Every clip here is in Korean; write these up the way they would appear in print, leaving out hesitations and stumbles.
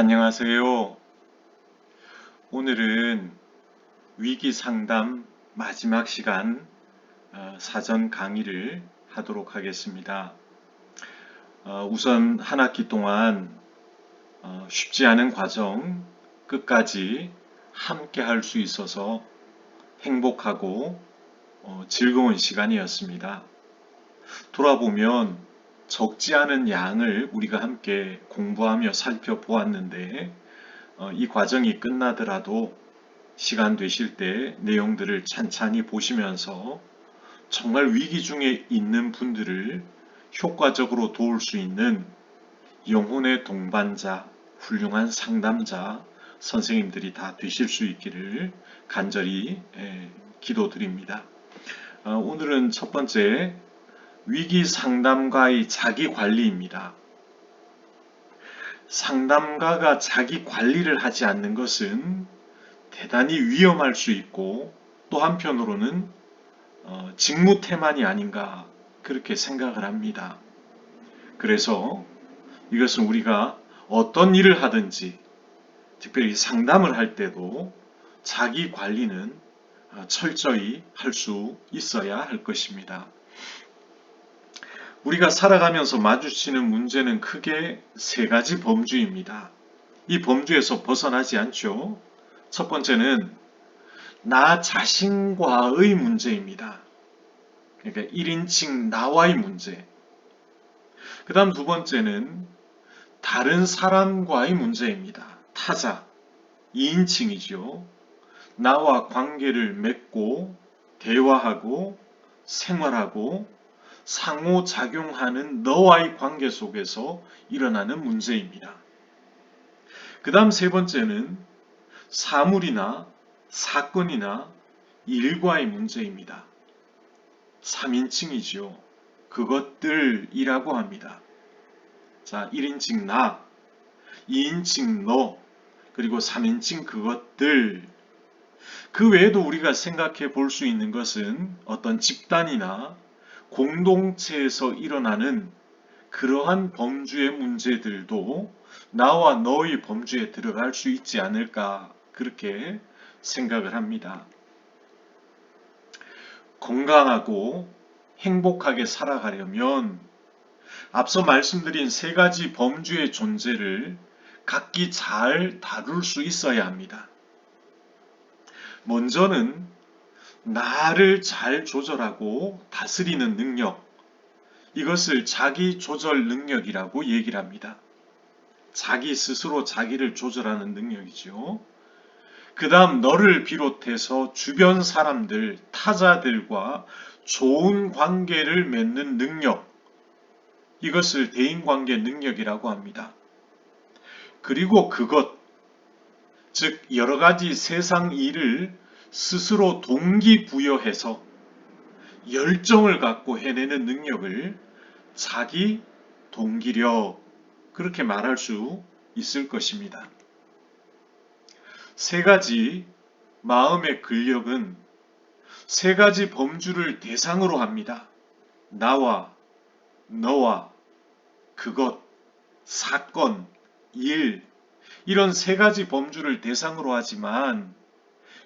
안녕하세요. 오늘은 위기 상담 마지막 시간 사전 강의를 하도록 하겠습니다. 우선 한 학기 동안 쉽지 않은 과정 끝까지 함께 할 수 있어서 행복하고 즐거운 시간이었습니다. 돌아보면 적지 않은 양을 우리가 함께 공부하며 살펴보았는데 이 과정이 끝나더라도 시간 되실 때 내용들을 찬찬히 보시면서 정말 위기 중에 있는 분들을 효과적으로 도울 수 있는 영혼의 동반자, 훌륭한 상담자, 선생님들이 다 되실 수 있기를 간절히 기도드립니다. 오늘은 첫 번째 위기 상담가의 자기 관리입니다. 상담가가 자기 관리를 하지 않는 것은 대단히 위험할 수 있고 또 한편으로는 직무태만이 아닌가 그렇게 생각을 합니다. 그래서 이것은 우리가 어떤 일을 하든지 특별히 상담을 할 때도 자기 관리는 철저히 할 수 있어야 할 것입니다. 우리가 살아가면서 마주치는 문제는 크게 세 가지 범주입니다. 이 범주에서 벗어나지 않죠. 첫 번째는 나 자신과의 문제입니다. 그러니까 1인칭 나와의 문제. 그 다음 두 번째는 다른 사람과의 문제입니다. 타자, 2인칭이죠. 나와 관계를 맺고 대화하고 생활하고 상호작용하는 너와의 관계 속에서 일어나는 문제입니다. 그 다음 세 번째는 사물이나 사건이나 일과의 문제입니다. 3인칭이죠. 그것들이라고 합니다. 자, 1인칭 나, 2인칭 너, 그리고 3인칭 그것들. 그 외에도 우리가 생각해 볼 수 있는 것은 어떤 집단이나 공동체에서 일어나는 그러한 범주의 문제들도 나와 너의 범주에 들어갈 수 있지 않을까 그렇게 생각을 합니다. 건강하고 행복하게 살아가려면 앞서 말씀드린 세 가지 범주의 존재를 각기 잘 다룰 수 있어야 합니다. 먼저는 나를 잘 조절하고 다스리는 능력, 이것을 자기 조절 능력이라고 얘기를 합니다. 자기 스스로 자기를 조절하는 능력이죠. 그 다음 너를 비롯해서 주변 사람들, 타자들과 좋은 관계를 맺는 능력, 이것을 대인관계 능력이라고 합니다. 그리고 그것, 즉 여러 가지 세상 일을 스스로 동기부여해서 열정을 갖고 해내는 능력을 자기 동기력, 그렇게 말할 수 있을 것입니다. 세 가지 마음의 근력은 세 가지 범주를 대상으로 합니다. 나와, 너와, 그것, 사건, 일, 이런 세 가지 범주를 대상으로 하지만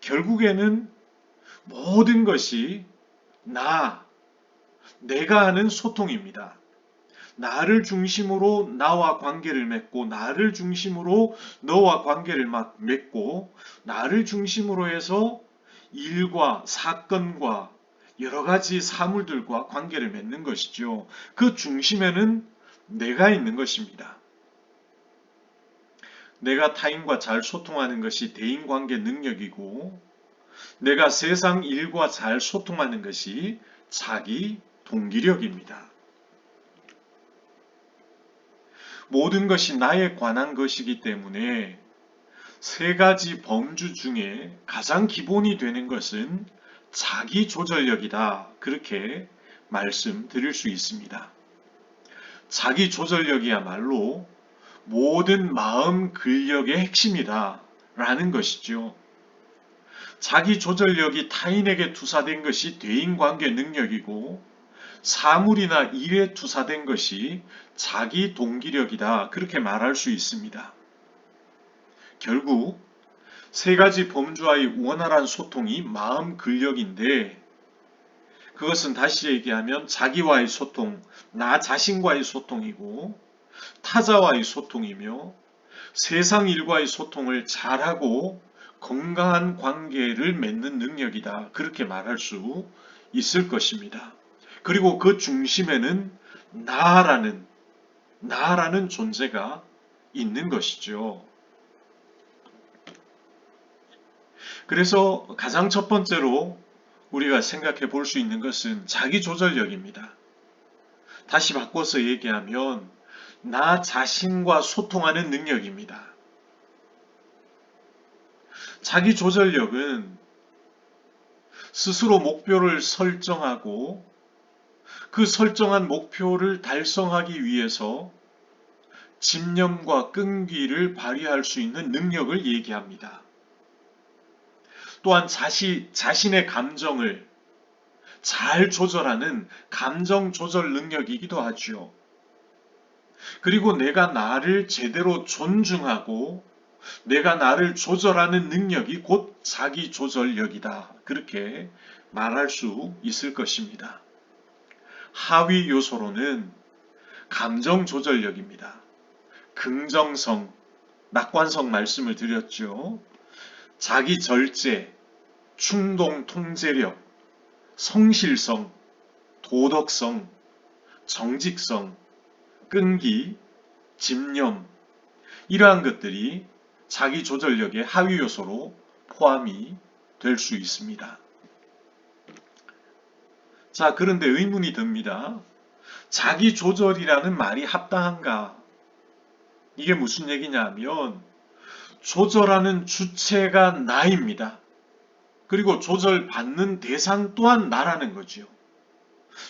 결국에는 모든 것이 내가 하는 소통입니다. 나를 중심으로 나와 관계를 맺고 나를 중심으로 너와 관계를 맺고 나를 중심으로 해서 일과 사건과 여러 가지 사물들과 관계를 맺는 것이죠. 그 중심에는 내가 있는 것입니다. 내가 타인과 잘 소통하는 것이 대인관계 능력이고 내가 세상 일과 잘 소통하는 것이 자기 동기력입니다. 모든 것이 나에 관한 것이기 때문에 세 가지 범주 중에 가장 기본이 되는 것은 자기 조절력이다. 그렇게 말씀드릴 수 있습니다. 자기 조절력이야말로 모든 마음 근력의 핵심이다. 라는 것이죠. 자기 조절력이 타인에게 투사된 것이 대인관계 능력이고 사물이나 일에 투사된 것이 자기 동기력이다. 그렇게 말할 수 있습니다. 결국 세 가지 범주와의 원활한 소통이 마음 근력인데, 그것은 다시 얘기하면 자기와의 소통, 나 자신과의 소통이고 타자와의 소통이며 세상 일과의 소통을 잘하고 건강한 관계를 맺는 능력이다. 그렇게 말할 수 있을 것입니다. 그리고 그 중심에는 나라는 존재가 있는 것이죠. 그래서 가장 첫 번째로 우리가 생각해 볼 수 있는 것은 자기 조절력입니다. 다시 바꿔서 얘기하면 나 자신과 소통하는 능력입니다. 자기 조절력은 스스로 목표를 설정하고 그 설정한 목표를 달성하기 위해서 집념과 끈기를 발휘할 수 있는 능력을 얘기합니다. 또한 자신의 감정을 잘 조절하는 감정 조절 능력이기도 하죠. 그리고 내가 나를 제대로 존중하고 내가 나를 조절하는 능력이 곧 자기 조절력이다. 그렇게 말할 수 있을 것입니다. 하위 요소로는 감정 조절력입니다. 긍정성, 낙관성 말씀을 드렸죠. 자기 절제, 충동 통제력, 성실성, 도덕성, 정직성, 끈기, 집념, 이러한 것들이 자기 조절력의 하위 요소로 포함이 될 수 있습니다. 자, 그런데 의문이 듭니다. 자기 조절이라는 말이 합당한가? 이게 무슨 얘기냐 하면 조절하는 주체가 나입니다. 그리고 조절받는 대상 또한 나라는 거지요.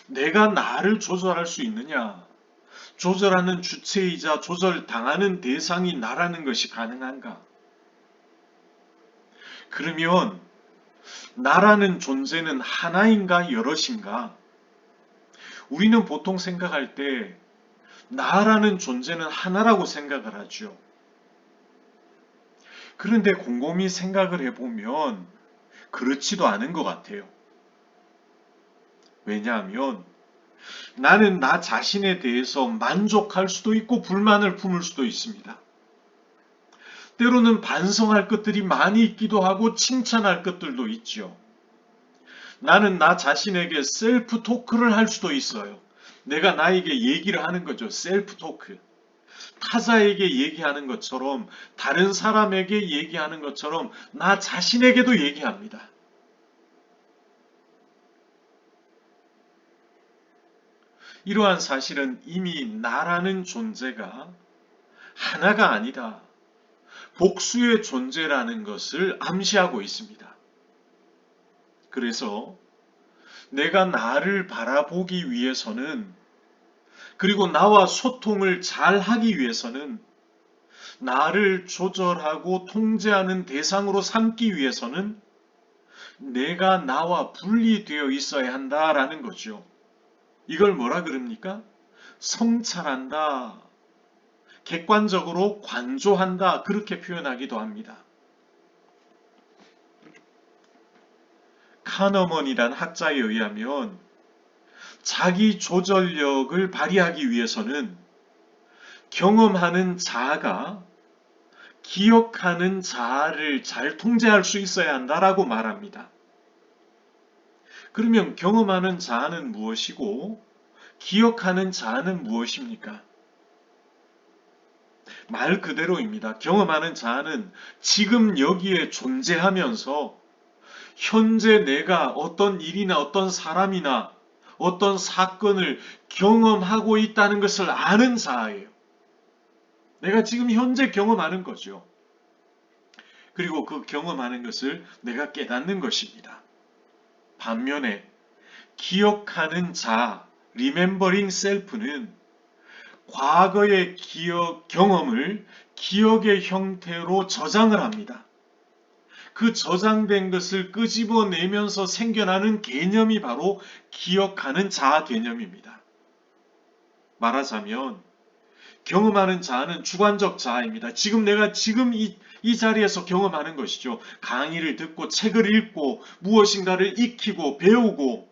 내가 나를 조절할 수 있느냐? 조절하는 주체이자 조절당하는 대상이 나라는 것이 가능한가? 그러면 나라는 존재는 하나인가 여럿인가? 우리는 보통 생각할 때 나라는 존재는 하나라고 생각을 하죠. 그런데 곰곰이 생각을 해보면 그렇지도 않은 것 같아요. 왜냐하면 나는 나 자신에 대해서 만족할 수도 있고 불만을 품을 수도 있습니다. 때로는 반성할 것들이 많이 있기도 하고 칭찬할 것들도 있죠. 나는 나 자신에게 셀프 토크를 할 수도 있어요. 내가 나에게 얘기를 하는 거죠. 셀프 토크. 타자에게 얘기하는 것처럼, 다른 사람에게 얘기하는 것처럼 나 자신에게도 얘기합니다. 이러한 사실은 이미 나라는 존재가 하나가 아니다. 복수의 존재라는 것을 암시하고 있습니다. 그래서 내가 나를 바라보기 위해서는, 그리고 나와 소통을 잘 하기 위해서는, 나를 조절하고 통제하는 대상으로 삼기 위해서는 내가 나와 분리되어 있어야 한다라는 거죠. 이걸 뭐라 그럽니까? 성찰한다. 객관적으로 관조한다. 그렇게 표현하기도 합니다. 카너먼이란 학자에 의하면 자기 조절력을 발휘하기 위해서는 경험하는 자아가 기억하는 자아를 잘 통제할 수 있어야 한다라고 말합니다. 그러면 경험하는 자아는 무엇이고 기억하는 자아는 무엇입니까? 말 그대로입니다. 경험하는 자아는 지금 여기에 존재하면서 현재 내가 어떤 일이나 어떤 사람이나 어떤 사건을 경험하고 있다는 것을 아는 자아예요. 내가 지금 현재 경험하는 거죠. 그리고 그 경험하는 것을 내가 깨닫는 것입니다. 반면에 기억하는 자, remembering self는 과거의 경험을 기억의 형태로 저장을 합니다. 그 저장된 것을 끄집어내면서 생겨나는 개념이 바로 기억하는 자 개념입니다. 말하자면 경험하는 자아는 주관적 자아입니다. 지금 이 자리에서 경험하는 것이죠. 강의를 듣고 책을 읽고 무엇인가를 익히고 배우고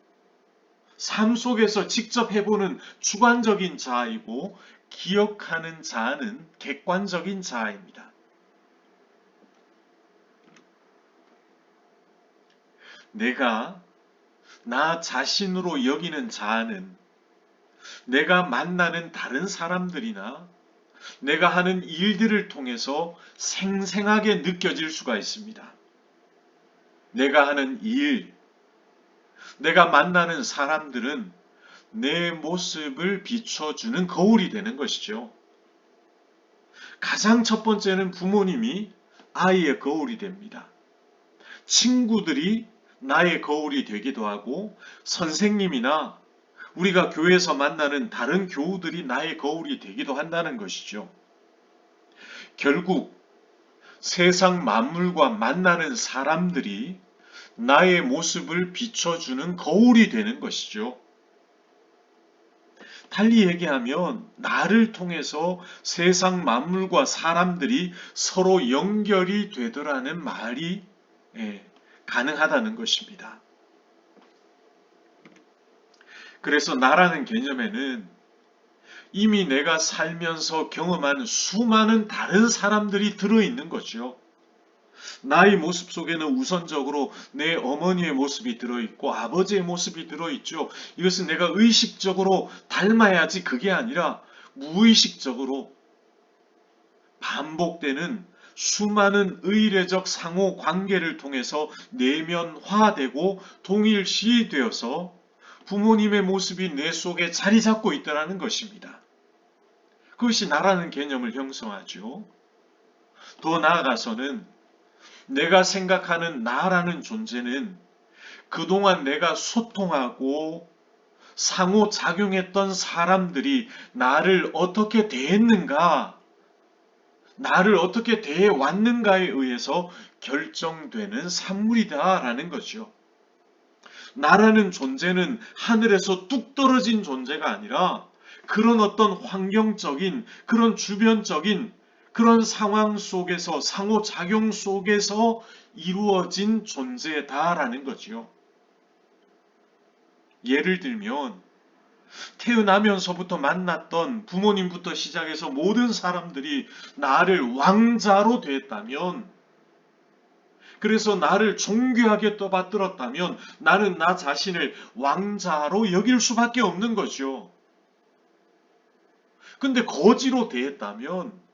삶 속에서 직접 해보는 주관적인 자아이고, 기억하는 자아는 객관적인 자아입니다. 내가 나 자신으로 여기는 자아는 내가 만나는 다른 사람들이나 내가 하는 일들을 통해서 생생하게 느껴질 수가 있습니다. 내가 하는 일, 내가 만나는 사람들은 내 모습을 비춰주는 거울이 되는 것이죠. 가장 첫 번째는 부모님이 아이의 거울이 됩니다. 친구들이 나의 거울이 되기도 하고, 선생님이나 우리가 교회에서 만나는 다른 교우들이 나의 거울이 되기도 한다는 것이죠. 결국 세상 만물과 만나는 사람들이 나의 모습을 비춰주는 거울이 되는 것이죠. 달리 얘기하면 나를 통해서 세상 만물과 사람들이 서로 연결이 되더라는 말이 가능하다는 것입니다. 그래서 나라는 개념에는 이미 내가 살면서 경험한 수많은 다른 사람들이 들어있는 거죠. 나의 모습 속에는 우선적으로 내 어머니의 모습이 들어있고 아버지의 모습이 들어있죠. 이것은 내가 의식적으로 닮아야지 그게 아니라 무의식적으로 반복되는 수많은 의례적 상호 관계를 통해서 내면화되고 동일시되어서 부모님의 모습이 내 속에 자리 잡고 있다는 것입니다. 그것이 나라는 개념을 형성하죠. 더 나아가서는 내가 생각하는 나라는 존재는 그동안 내가 소통하고 상호작용했던 사람들이 나를 어떻게 대했는가, 나를 어떻게 대해왔는가에 의해서 결정되는 산물이다라는 거죠. 나라는 존재는 하늘에서 뚝 떨어진 존재가 아니라 그런 어떤 환경적인, 그런 주변적인 그런 상황 속에서, 상호작용 속에서 이루어진 존재다라는 거지요. 예를 들면 태어나면서부터 만났던 부모님부터 시작해서 모든 사람들이 나를 왕자로 대했다면, 그래서 나를 존귀하게 떠받들었다면 나는 나 자신을 왕자로 여길 수밖에 없는 거죠. 근데 거지로 대했다면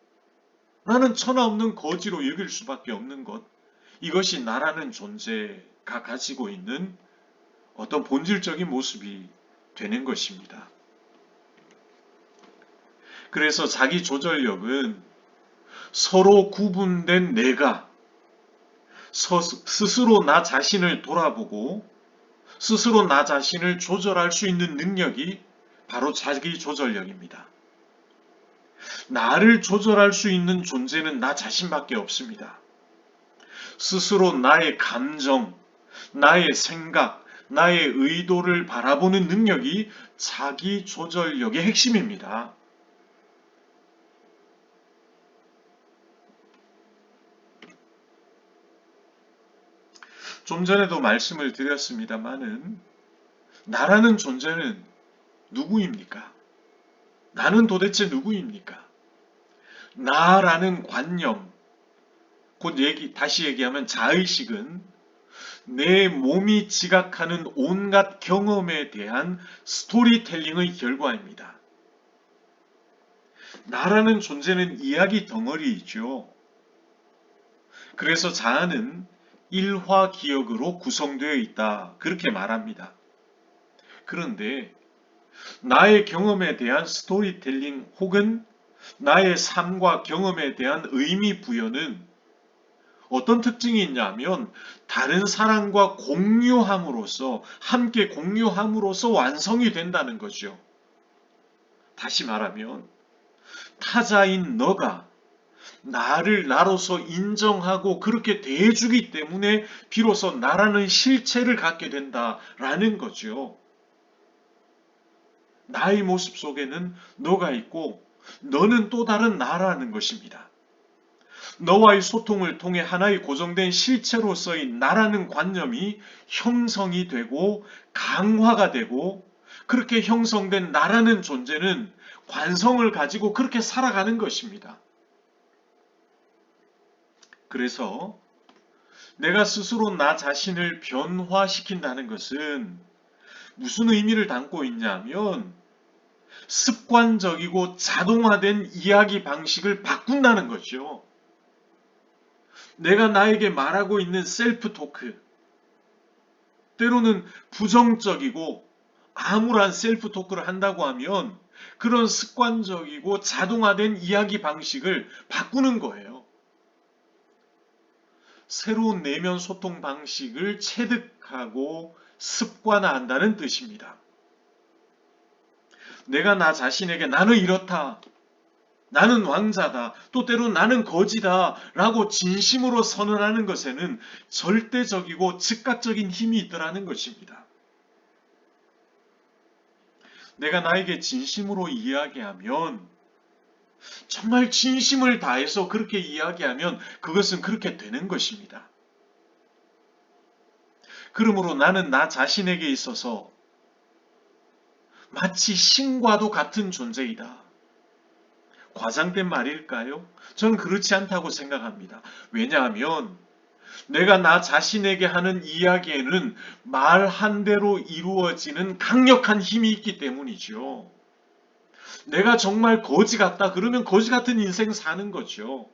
나는 천하없는 거지로 여길 수밖에 없는 것. 이것이 나라는 존재가 가지고 있는 어떤 본질적인 모습이 되는 것입니다. 그래서 자기 조절력은 서로 구분된 내가 스스로 나 자신을 돌아보고 스스로 나 자신을 조절할 수 있는 능력이 바로 자기 조절력입니다. 나를 조절할 수 있는 존재는 나 자신밖에 없습니다. 스스로 나의 감정, 나의 생각, 나의 의도를 바라보는 능력이 자기 조절력의 핵심입니다. 좀 전에도 말씀을 드렸습니다마는 나라는 존재는 누구입니까? 나는 도대체 누구입니까? 나라는 관념, 다시 얘기하면 자의식은 내 몸이 지각하는 온갖 경험에 대한 스토리텔링의 결과입니다. 나라는 존재는 이야기 덩어리이죠. 그래서 자아는 일화 기억으로 구성되어 있다, 그렇게 말합니다. 그런데 나의 경험에 대한 스토리텔링 혹은 나의 삶과 경험에 대한 의미 부여는 어떤 특징이 있냐면 다른 사람과 공유함으로써, 함께 공유함으로써 완성이 된다는 거죠. 다시 말하면 타자인 너가 나를 나로서 인정하고 그렇게 대해주기 때문에 비로소 나라는 실체를 갖게 된다라는 거죠. 나의 모습 속에는 너가 있고 너는 또 다른 나라는 것입니다. 너와의 소통을 통해 하나의 고정된 실체로서의 나라는 관념이 형성이 되고 강화가 되고, 그렇게 형성된 나라는 존재는 관성을 가지고 그렇게 살아가는 것입니다. 그래서 내가 스스로 나 자신을 변화시킨다는 것은 무슨 의미를 담고 있냐면, 습관적이고 자동화된 이야기 방식을 바꾼다는 거죠. 내가 나에게 말하고 있는 셀프 토크, 때로는 부정적이고 암울한 셀프 토크를 한다고 하면 그런 습관적이고 자동화된 이야기 방식을 바꾸는 거예요. 새로운 내면 소통 방식을 체득하고 습관화한다는 뜻입니다. 내가 나 자신에게 나는 이렇다, 나는 왕자다, 또 때로 나는 거지다 라고 진심으로 선언하는 것에는 절대적이고 즉각적인 힘이 있더라는 것입니다. 내가 나에게 진심으로 이야기하면, 정말 진심을 다해서 그렇게 이야기하면 그것은 그렇게 되는 것입니다. 그러므로 나는 나 자신에게 있어서 마치 신과도 같은 존재이다. 과장된 말일까요? 저는 그렇지 않다고 생각합니다. 왜냐하면 내가 나 자신에게 하는 이야기에는 말한 대로 이루어지는 강력한 힘이 있기 때문이죠. 내가 정말 거지 같다 그러면 거지 같은 인생 사는 거죠.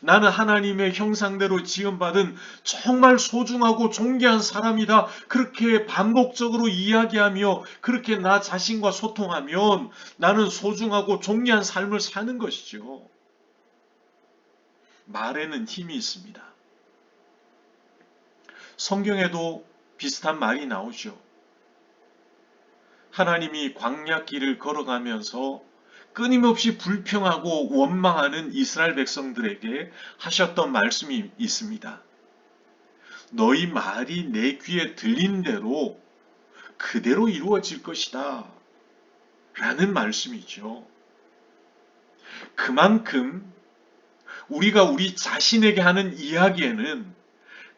나는 하나님의 형상대로 지음받은 정말 소중하고 존귀한 사람이다, 그렇게 반복적으로 이야기하며 그렇게 나 자신과 소통하면 나는 소중하고 존귀한 삶을 사는 것이죠. 말에는 힘이 있습니다. 성경에도 비슷한 말이 나오죠. 하나님이 광야길을 걸어가면서 끊임없이 불평하고 원망하는 이스라엘 백성들에게 하셨던 말씀이 있습니다. 너희 말이 내 귀에 들린 대로 그대로 이루어질 것이다 라는 말씀이죠. 그만큼 우리가 우리 자신에게 하는 이야기에는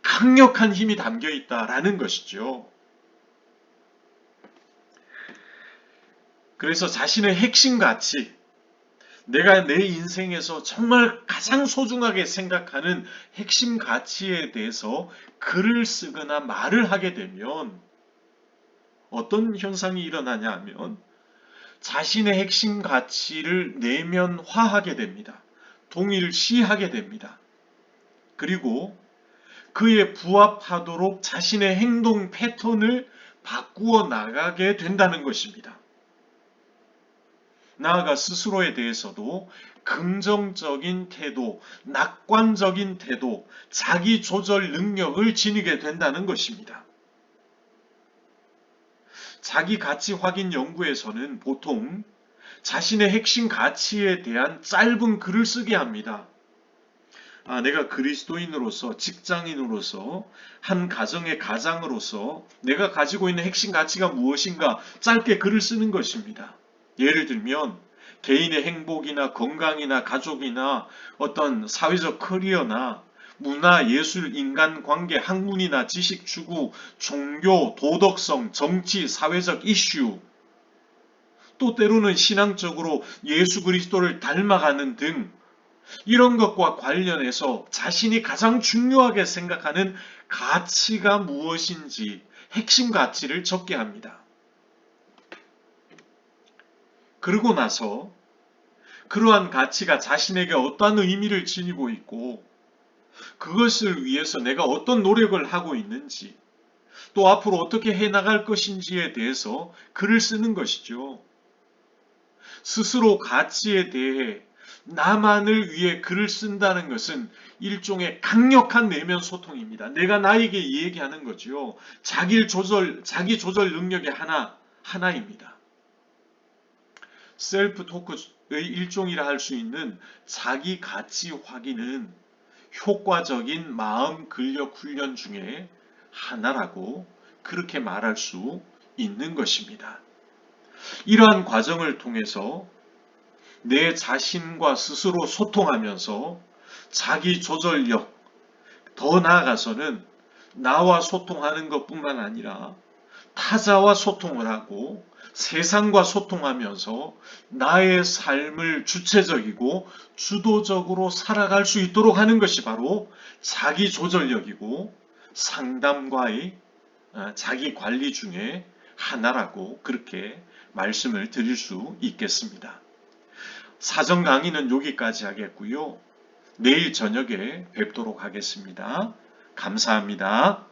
강력한 힘이 담겨 있다라는 것이죠. 그래서 자신의 핵심 가치, 내가 내 인생에서 정말 가장 소중하게 생각하는 핵심 가치에 대해서 글을 쓰거나 말을 하게 되면 어떤 현상이 일어나냐 하면, 자신의 핵심 가치를 내면화하게 됩니다. 동일시하게 됩니다. 그리고 그에 부합하도록 자신의 행동 패턴을 바꾸어 나가게 된다는 것입니다. 나아가 스스로에 대해서도 긍정적인 태도, 낙관적인 태도, 자기 조절 능력을 지니게 된다는 것입니다. 자기 가치 확인 연구에서는 보통 자신의 핵심 가치에 대한 짧은 글을 쓰게 합니다. 내가 그리스도인으로서, 직장인으로서, 한 가정의 가장으로서 내가 가지고 있는 핵심 가치가 무엇인가 짧게 글을 쓰는 것입니다. 예를 들면 개인의 행복이나 건강이나 가족이나 어떤 사회적 커리어나 문화, 예술, 인간관계, 학문이나 지식 추구, 종교, 도덕성, 정치, 사회적 이슈, 또 때로는 신앙적으로 예수 그리스도를 닮아가는 등 이런 것과 관련해서 자신이 가장 중요하게 생각하는 가치가 무엇인지 핵심 가치를 적게 합니다. 그러고 나서 그러한 가치가 자신에게 어떠한 의미를 지니고 있고 그것을 위해서 내가 어떤 노력을 하고 있는지, 또 앞으로 어떻게 해나갈 것인지에 대해서 글을 쓰는 것이죠. 스스로 가치에 대해 나만을 위해 글을 쓴다는 것은 일종의 강력한 내면 소통입니다. 내가 나에게 얘기하는 거죠. 자기 조절 능력의 하나입니다. 셀프 토크의 일종이라 할 수 있는 자기 가치 확인은 효과적인 마음 근력 훈련 중에 하나라고 그렇게 말할 수 있는 것입니다. 이러한 과정을 통해서 내 자신과 스스로 소통하면서 자기 조절력, 더 나아가서는 나와 소통하는 것뿐만 아니라 타자와 소통을 하고 세상과 소통하면서 나의 삶을 주체적이고 주도적으로 살아갈 수 있도록 하는 것이 바로 자기 조절력이고 상담과의 자기 관리 중에 하나라고 그렇게 말씀을 드릴 수 있겠습니다. 사전 강의는 여기까지 하겠고요. 내일 저녁에 뵙도록 하겠습니다. 감사합니다.